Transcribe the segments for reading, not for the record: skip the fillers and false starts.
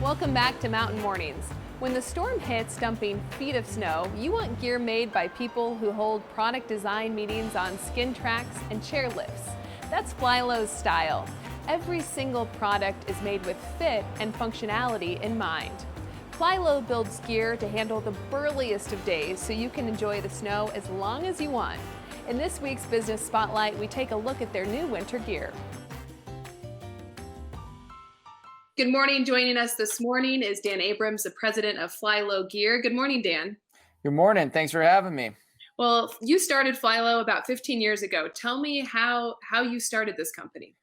Welcome back to Mountain Mornings. When the storm hits, dumping feet of snow, you want gear made by people who hold product design meetings on skin tracks and chair lifts. That's Flylow's style. Every single product is made with fit and functionality in mind. Flylow builds gear to handle the burliest of days so you can enjoy the snow as long as you want. In this week's Business Spotlight, we take a look at their new winter gear. Good morning. Joining us this morning is Dan Abrams, the president of Flylow Gear. Good morning, Dan. Good morning. Thanks for having me. Well, you started Flylow about 15 years ago. Tell me how you started this company.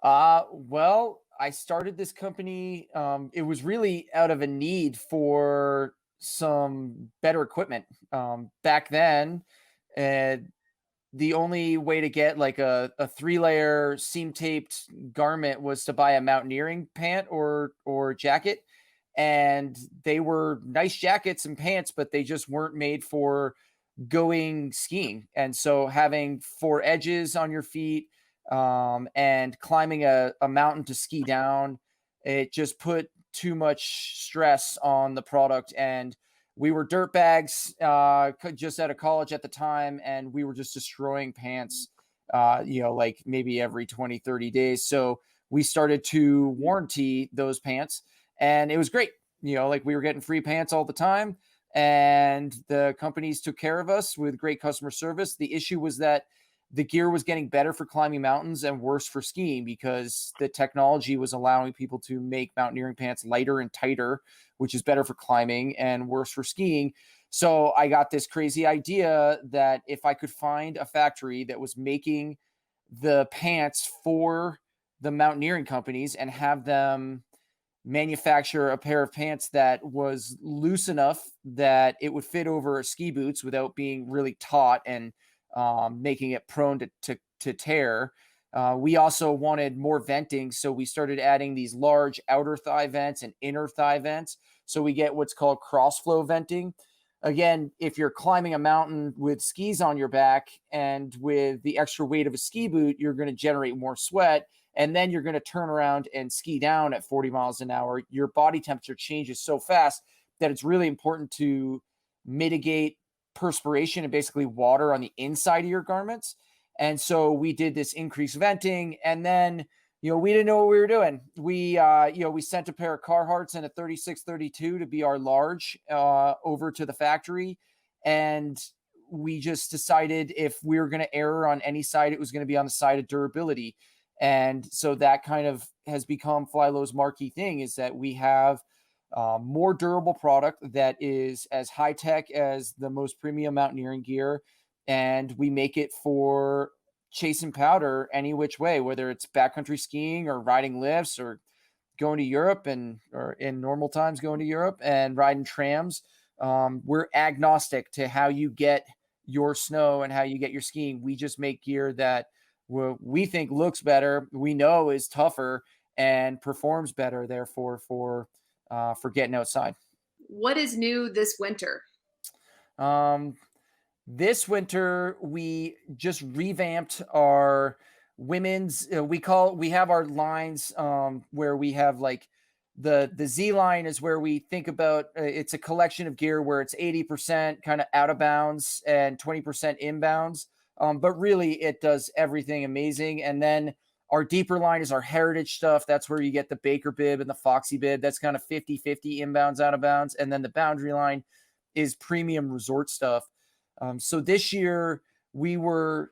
Well, I started this company. It was really out of a need for some better equipment. Back then, uh, the only way to get like a three-layer seam-taped garment was to buy a mountaineering pant or jacket. And they were nice jackets and pants, but they just weren't made for going skiing. And so having four edges on your feet and climbing a mountain to ski down, it just put too much stress on the product. And we were dirt bags just out of college at the time, and we were just destroying pants, like maybe every 20, 30 days. So we started to warranty those pants, and it was great. Like we were getting free pants all the time, and the companies took care of us with great customer service. The issue was that the gear was getting better for climbing mountains and worse for skiing because the technology was allowing people to make mountaineering pants lighter and tighter, which is better for climbing and worse for skiing. So I got this crazy idea that if I could find a factory that was making the pants for the mountaineering companies and have them manufacture a pair of pants that was loose enough that it would fit over ski boots without being really taut and making it prone to tear. We also wanted more venting, so we started adding these large outer thigh vents and inner thigh vents. So we get what's called cross flow venting. Again, if you're climbing a mountain with skis on your back and with the extra weight of a ski boot, you're going to generate more sweat. And then you're going to turn around and ski down at 40 miles an hour. Your body temperature changes so fast that it's really important to mitigate perspiration and basically water on the inside of your garments. And so we did this increased venting, and then, we didn't know what we were doing. We sent a pair of Carhartts and a 36-32 to be our large over to the factory. And we just decided if we were going to err on any side, it was going to be on the side of durability. And so that kind of has become Flylow's marquee thing, is that we have more durable product that is as high tech as the most premium mountaineering gear. And we make it for chase and powder any which way, whether it's backcountry skiing or riding lifts or going to Europe or in normal times going to Europe and riding trams. We're agnostic to how you get your snow and how you get your skiing. We just make gear that we think looks better, we know is tougher and performs better, therefore for getting outside. What is new this winter? This winter we just revamped our women's. We have our lines where we have like the Z line is where we think about it's a collection of gear where it's 80% kind of out of bounds and 20% inbounds. But really, it does everything amazing. And then our deeper line is our heritage stuff. That's where you get the Baker bib and the Foxy bib. That's kind of 50-50 inbounds, out of bounds. And then the boundary line is premium resort stuff. So this year we're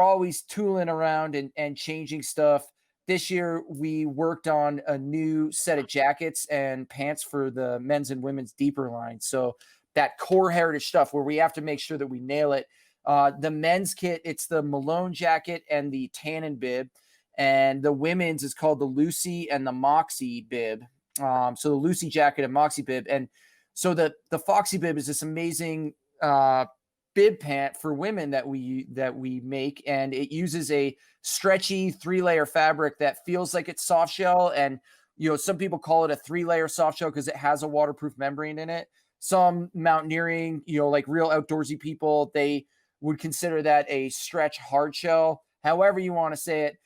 always tooling around and changing stuff. This year we worked on a new set of jackets and pants for the men's and women's deeper line. So that core heritage stuff where we have to make sure that we nail it. The men's kit, it's the Malone jacket and the Tannin bib. And the women's is called the Lucy and the Moxie bib. So the Lucy jacket and Moxie bib. And so the Foxy bib is this amazing bib pant for women that we make. And it uses a stretchy 3-layer fabric that feels like it's soft shell. And, some people call it a 3-layer soft shell because it has a waterproof membrane in it. Some mountaineering, like real outdoorsy people, they would consider that a stretch hard shell. However you want to say it,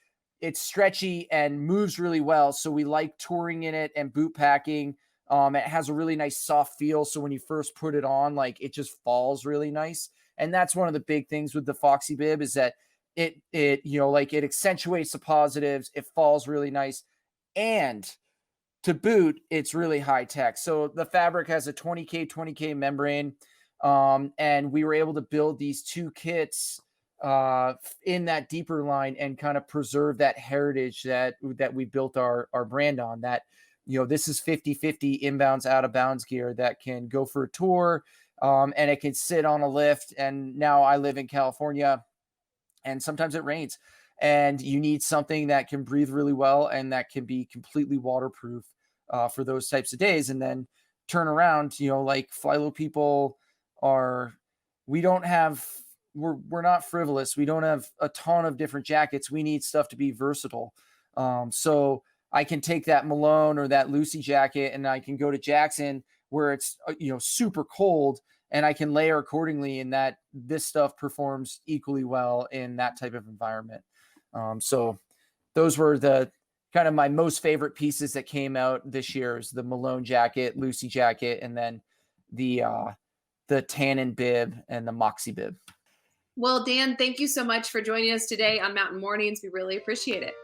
it's stretchy and moves really well. So we like touring in it and boot packing. It has a really nice soft feel. So when you first put it on, like it just falls really nice. And that's one of the big things with the Foxy bib is that like it accentuates the positives. It falls really nice. And to boot, it's really high tech. So the fabric has a 20K membrane. And we were able to build these two kits in that deeper line and kind of preserve that heritage that we built our brand on. That, this is 50/50 inbounds, out of bounds gear that can go for a tour, and it can sit on a lift. And now I live in California, and sometimes it rains, and you need something that can breathe really well and that can be completely waterproof for those types of days. And then turn around, like Flylow people are, we don't have, we're not frivolous. We don't have a ton of different jackets. We need stuff to be versatile. So I can take that Malone or that Lucy jacket and I can go to Jackson where it's, super cold, and I can layer accordingly, and that this stuff performs equally well in that type of environment. So those were the kind of my most favorite pieces that came out this year is the Malone jacket, Lucy jacket, and then the Tannin bib and the Moxie bib. Well, Dan, thank you so much for joining us today on Mountain Mornings. We really appreciate it.